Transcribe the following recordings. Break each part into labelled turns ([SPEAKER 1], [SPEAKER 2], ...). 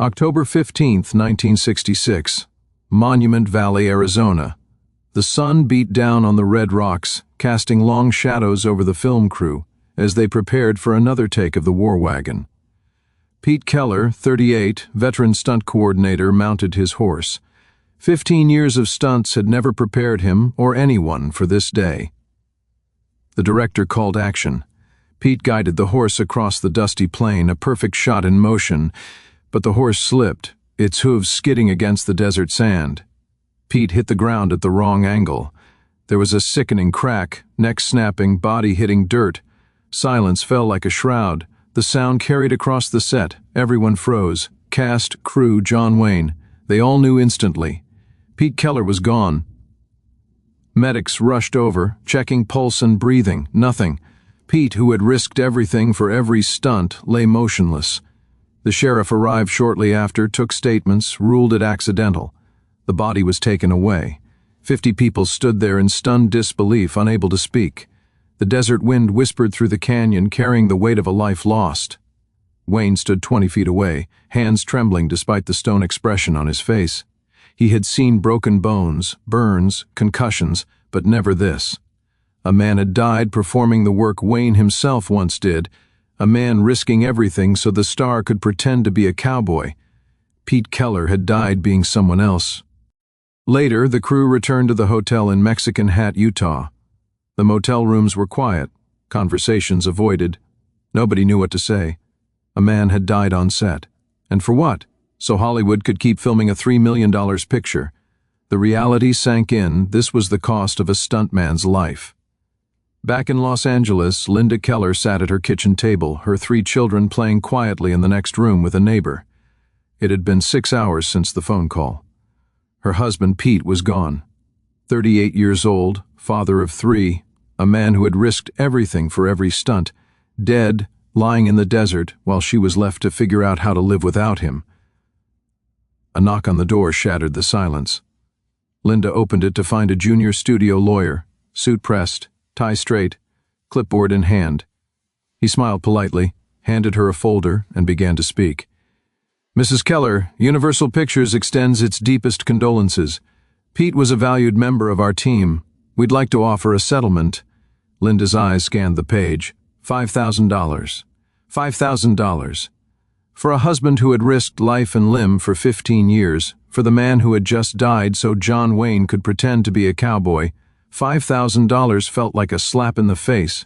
[SPEAKER 1] October 15, 1966. Monument Valley, Arizona. The sun beat down on the red rocks, casting long shadows over the film crew as they prepared for another take of the war wagon. Pete Keller, 38, veteran stunt coordinator, mounted his horse. 15 years of stunts had never prepared him or anyone for this day. The director called action. Pete guided the horse across the dusty plain, a perfect shot in motion, but the horse slipped, its hooves skidding against the desert sand. Pete hit the ground at the wrong angle. There was a sickening crack, neck snapping, body hitting dirt. Silence fell like a shroud. The sound carried across the set. Everyone froze. Cast, crew, John Wayne. They all knew instantly. Pete Keller was gone. Medics rushed over, checking pulse and breathing. Nothing. Pete, who had risked everything for every stunt, lay motionless. The sheriff arrived shortly after, took statements, ruled it accidental. The body was taken away. 50 people stood there in stunned disbelief, unable to speak. The desert wind whispered through the canyon, carrying the weight of a life lost. Wayne stood 20 feet away, hands trembling despite the stone expression on his face. He had seen broken bones, burns, concussions, but never this. A man had died performing the work Wayne himself once did, a man risking everything so the star could pretend to be a cowboy. Pete Keller had died being someone else. Later, the crew returned to the hotel in Mexican Hat, Utah. The motel rooms were quiet, conversations avoided. Nobody knew what to say. A man had died on set. And for what? So Hollywood could keep filming a $3 million picture. The reality sank in. This was the cost of a stuntman's life. Back in Los Angeles, Linda Keller sat at her kitchen table, her 3 children playing quietly in the next room with a neighbor. It had been 6 hours since the phone call. Her husband, Pete, was gone. 38 years old, father of 3, a man who had risked everything for every stunt, dead, lying in the desert while she was left to figure out how to live without him. A knock on the door shattered the silence. Linda opened it to find a junior studio lawyer, suit pressed, tie straight, clipboard in hand. He smiled politely, handed her a folder, and began to speak. Mrs. Keller, Universal Pictures extends its deepest condolences. Pete was a valued member of our team. We'd like to offer a settlement. Linda's eyes scanned the page. $5,000. $5,000. For a husband who had risked life and limb for 15 years, for the man who had just died so John Wayne could pretend to be a cowboy, $5,000 felt like a slap in the face.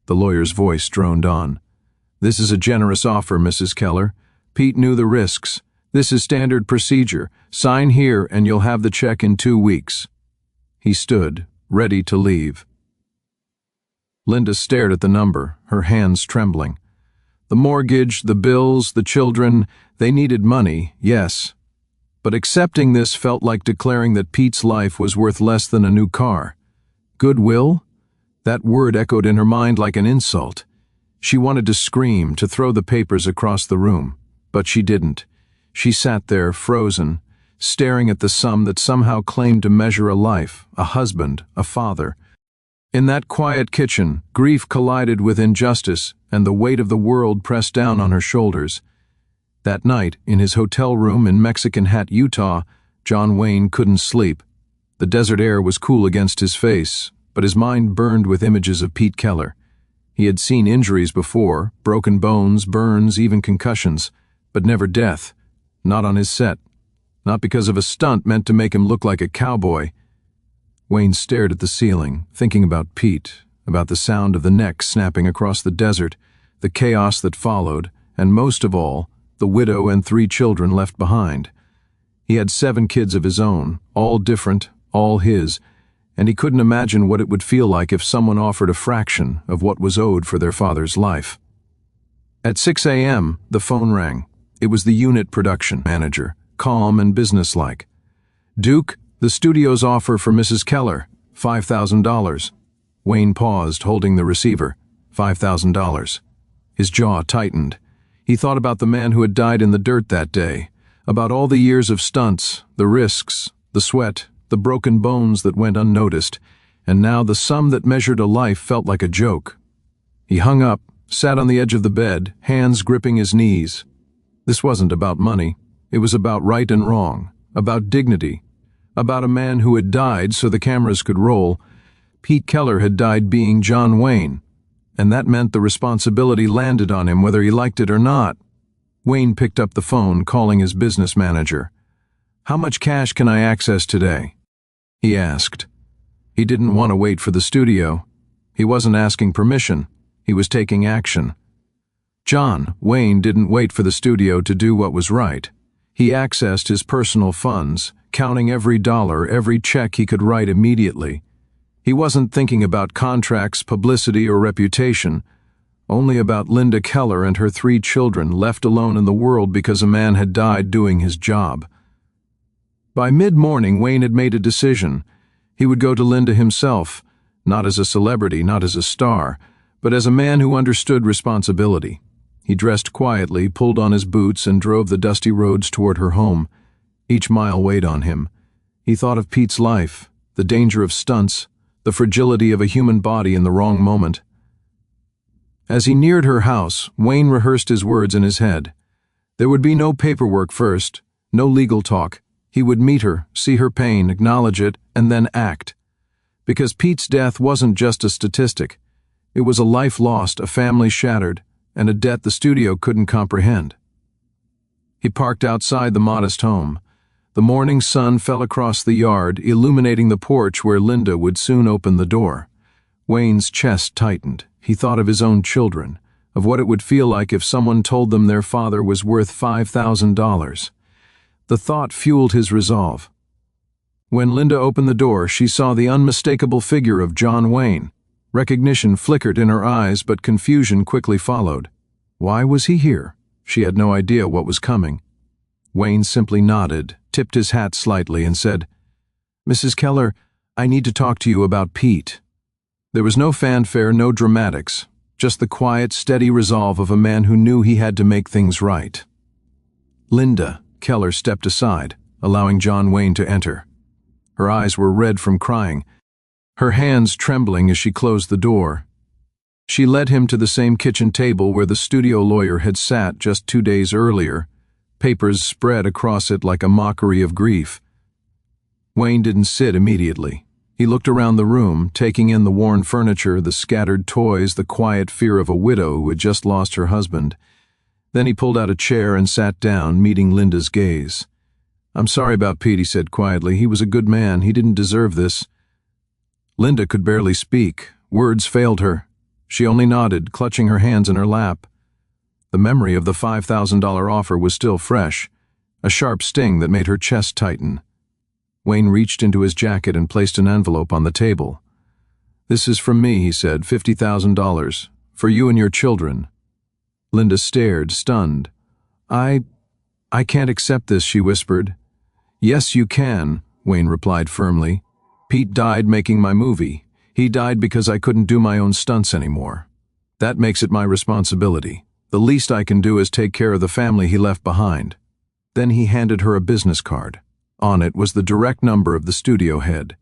[SPEAKER 1] The lawyer's voice droned on. This is a generous offer, Mrs. Keller. Pete knew the risks. This is standard procedure. Sign here and you'll have the check in 2 weeks. He stood, ready to leave. Linda stared at the number, her hands trembling. The mortgage, the bills, the children, they needed money, yes. But accepting this felt like declaring that Pete's life was worth less than a new car. Goodwill? That word echoed in her mind like an insult. She wanted to scream, to throw the papers across the room, but she didn't. She sat there, frozen, staring at the sum that somehow claimed to measure a life, a husband, a father. In that quiet kitchen, grief collided with injustice, and the weight of the world pressed down on her shoulders. That night, in his hotel room in Mexican Hat, Utah, John Wayne couldn't sleep. The desert air was cool against his face, but his mind burned with images of Pete Keller. He had seen injuries before, broken bones, burns, even concussions, but never death. Not on his set. Not because of a stunt meant to make him look like a cowboy. Wayne stared at the ceiling, thinking about Pete, about the sound of the neck snapping across the desert, the chaos that followed, and most of all, the widow and 3 children left behind. He had 7 kids of his own, all different, all his, and he couldn't imagine what it would feel like if someone offered a fraction of what was owed for their father's life. At 6 a.m., the phone rang. It was the unit production manager, calm and businesslike. Duke, the studio's offer for Mrs. Keller, $5,000. Wayne paused, holding the receiver. $5,000. His jaw tightened. He thought about the man who had died in the dirt that day, about all the years of stunts, the risks, the sweat, the broken bones that went unnoticed, and now the sum that measured a life felt like a joke. He hung up, sat on the edge of the bed, hands gripping his knees. This wasn't about money. It was about right and wrong, about dignity, about a man who had died so the cameras could roll. Pete Keller had died being John Wayne, and that meant the responsibility landed on him whether he liked it or not. Wayne picked up the phone, calling his business manager. "How much cash can I access today?" he asked. He didn't want to wait for the studio. He wasn't asking permission. He was taking action. John Wayne didn't wait for the studio to do what was right. He accessed his personal funds, counting every dollar, every check he could write immediately. He wasn't thinking about contracts, publicity, or reputation, only about Linda Keller and her 3 children left alone in the world because a man had died doing his job. By mid-morning, Wayne had made a decision. He would go to Linda himself, not as a celebrity, not as a star, but as a man who understood responsibility. He dressed quietly, pulled on his boots, and drove the dusty roads toward her home. Each mile weighed on him. He thought of Pete's life, the danger of stunts, the fragility of a human body in the wrong moment. As he neared her house, Wayne rehearsed his words in his head. There would be no paperwork first, no legal talk. He would meet her, see her pain, acknowledge it, and then act. Because Pete's death wasn't just a statistic. It was a life lost, a family shattered, and a debt the studio couldn't comprehend. He parked outside the modest home. The morning sun fell across the yard, illuminating the porch where Linda would soon open the door. Wayne's chest tightened. He thought of his own children, of what it would feel like if someone told them their father was worth $5,000. The thought fueled his resolve. When Linda opened the door, she saw the unmistakable figure of John Wayne. Recognition flickered in her eyes, but confusion quickly followed. Why was he here? She had no idea what was coming. Wayne simply nodded, tipped his hat slightly, and said, "Mrs. Keller, I need to talk to you about Pete." There was no fanfare, no dramatics, just the quiet, steady resolve of a man who knew he had to make things right. Linda Keller stepped aside, allowing John Wayne to enter. Her eyes were red from crying, her hands trembling as she closed the door. She led him to the same kitchen table where the studio lawyer had sat just 2 days earlier, papers spread across it like a mockery of grief. Wayne didn't sit immediately. He looked around the room, taking in the worn furniture, the scattered toys, the quiet fear of a widow who had just lost her husband. Then he pulled out a chair and sat down, meeting Linda's gaze. "I'm sorry about Pete," he said quietly. "He was a good man. He didn't deserve this." Linda could barely speak. Words failed her. She only nodded, clutching her hands in her lap. The memory of the $5,000 offer was still fresh, a sharp sting that made her chest tighten. Wayne reached into his jacket and placed an envelope on the table. "This is from me," he said, $50,000, for you and your children." Linda stared, stunned. I can't accept this," she whispered. "Yes, you can," Wayne replied firmly. "Pete died making my movie. He died because I couldn't do my own stunts anymore. That makes it my responsibility. The least I can do is take care of the family he left behind." Then he handed her a business card. On it was the direct number of the studio head.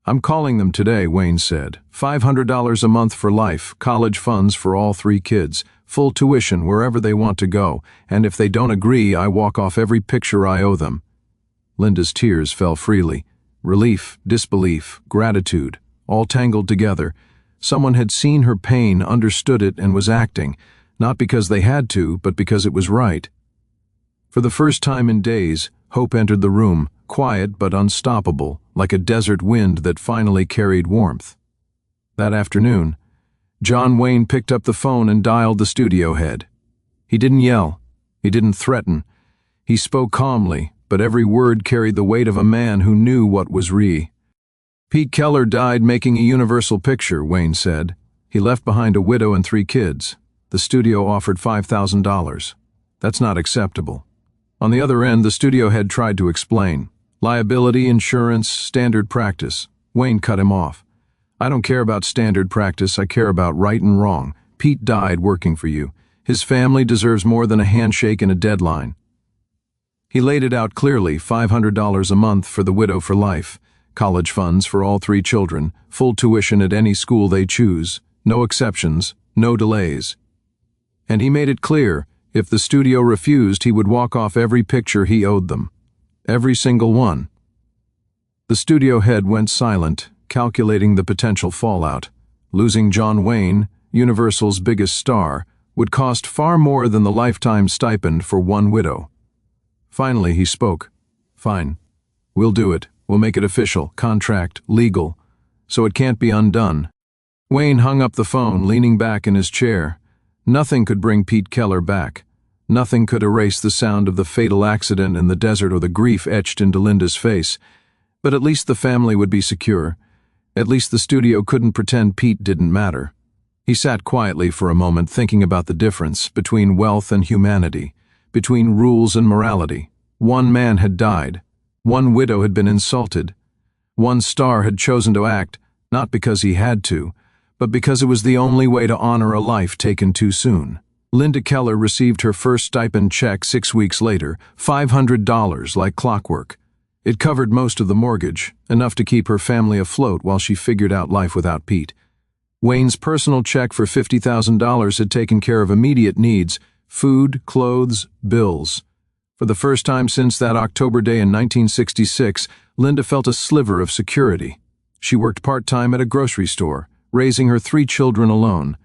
[SPEAKER 1] "I'm calling them today," Wayne said. $500 a month for life, college funds for all 3 kids, full tuition wherever they want to go, and if they don't agree, I walk off every picture I owe them. Linda's tears fell freely. Relief, disbelief, gratitude, all tangled together. Someone had seen her pain, understood it, and was acting, not because they had to, but because it was right. For the first time in days, hope entered the room, quiet but unstoppable, like a desert wind that finally carried warmth. That afternoon, John Wayne picked up the phone and dialed the studio head. He didn't yell. He didn't threaten. He spoke calmly, but every word carried the weight of a man who knew what was re. "Pete Keller died making a Universal picture," Wayne said. "He left behind a widow and 3 kids. The studio offered $5,000. That's not acceptable." On the other end, the studio head tried to explain. Liability, insurance, standard practice. Wayne cut him off. "I don't care about standard practice. I care about right and wrong. Pete died working for you. His family deserves more than a handshake and a deadline." He laid it out clearly, $500 a month for the widow for life, college funds for all 3 children, full tuition at any school they choose, no exceptions, no delays. And he made it clear, If the studio refused, he would walk off every picture he owed them. Every single one. The studio head went silent, calculating the potential fallout. Losing John Wayne, Universal's biggest star, would cost far more than the lifetime stipend for one widow. Finally, he spoke. "Fine. We'll do it. We'll make it official, contract, legal, so it can't be undone." Wayne hung up the phone, leaning back in his chair. Nothing could bring Pete Keller back. Nothing could erase the sound of the fatal accident in the desert or the grief etched into Linda's face. But at least the family would be secure. At least the studio couldn't pretend Pete didn't matter. He sat quietly for a moment, thinking about the difference between wealth and humanity, between rules and morality. One man had died. One widow had been insulted. One star had chosen to act, not because he had to, but because it was the only way to honor a life taken too soon. Linda Keller received her first stipend check 6 weeks later, $500 like clockwork. It covered most of the mortgage, enough to keep her family afloat while she figured out life without Pete. Wayne's personal check for $50,000 had taken care of immediate needs: food, clothes, bills. For the first time since that October day in 1966, Linda felt a sliver of security. She worked part-time at a grocery store, raising her 3 children alone.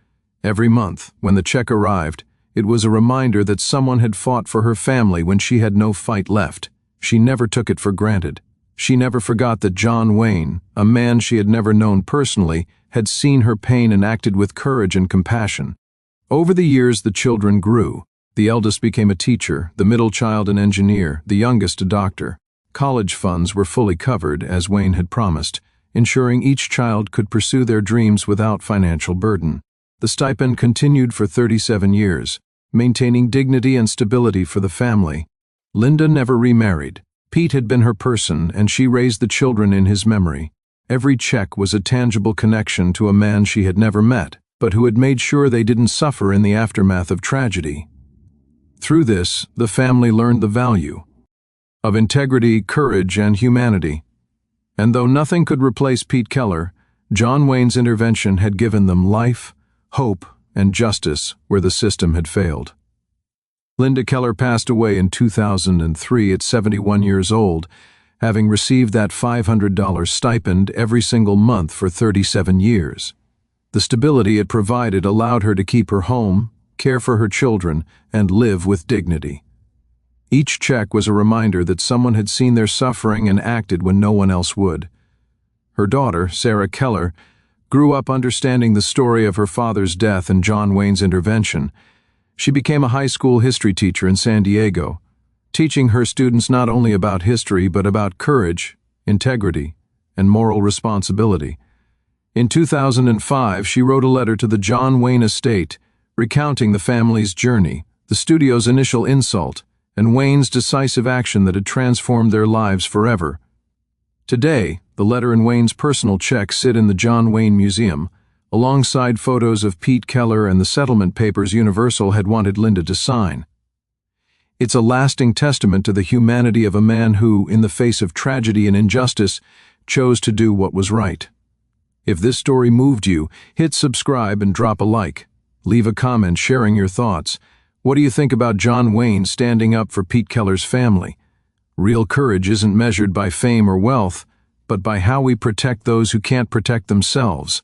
[SPEAKER 1] Every month, when the check arrived, it was a reminder that someone had fought for her family when she had no fight left. She never took it for granted. She never forgot that John Wayne, a man she had never known personally, had seen her pain and acted with courage and compassion. Over the years, the children grew. The eldest became a teacher, the middle child an engineer, the youngest a doctor. College funds were fully covered, as Wayne had promised, ensuring each child could pursue their dreams without financial burden. The stipend continued for 37 years, maintaining dignity and stability for the family. Linda never remarried. Pete had been her person, and she raised the children in his memory. Every check was a tangible connection to a man she had never met, but who had made sure they didn't suffer in the aftermath of tragedy. Through this, the family learned the value of integrity, courage, and humanity. And though nothing could replace Pete Keller, John Wayne's intervention had given them life, hope, and justice where the system had failed. Linda Keller passed away in 2003 at 71 years old, having received that $500 stipend every single month for 37 years. The stability it provided allowed her to keep her home, care for her children, and live with dignity. Each check was a reminder that someone had seen their suffering and acted when no one else would. Her daughter, Sarah Keller, grew up understanding the story of her father's death and John Wayne's intervention. She became a high school history teacher in San Diego, teaching her students not only about history but about courage, integrity, and moral responsibility. In 2005, she wrote a letter to the John Wayne estate, recounting the family's journey, the studio's initial insult, and Wayne's decisive action that had transformed their lives forever. Today, the letter and Wayne's personal check sit in the John Wayne Museum, alongside photos of Pete Keller and the settlement papers Universal had wanted Linda to sign. It's a lasting testament to the humanity of a man who, in the face of tragedy and injustice, chose to do what was right. If this story moved you, hit subscribe and drop a like. Leave a comment sharing your thoughts. What do you think about John Wayne standing up for Pete Keller's family? Real courage isn't measured by fame or wealth, but by how we protect those who can't protect themselves.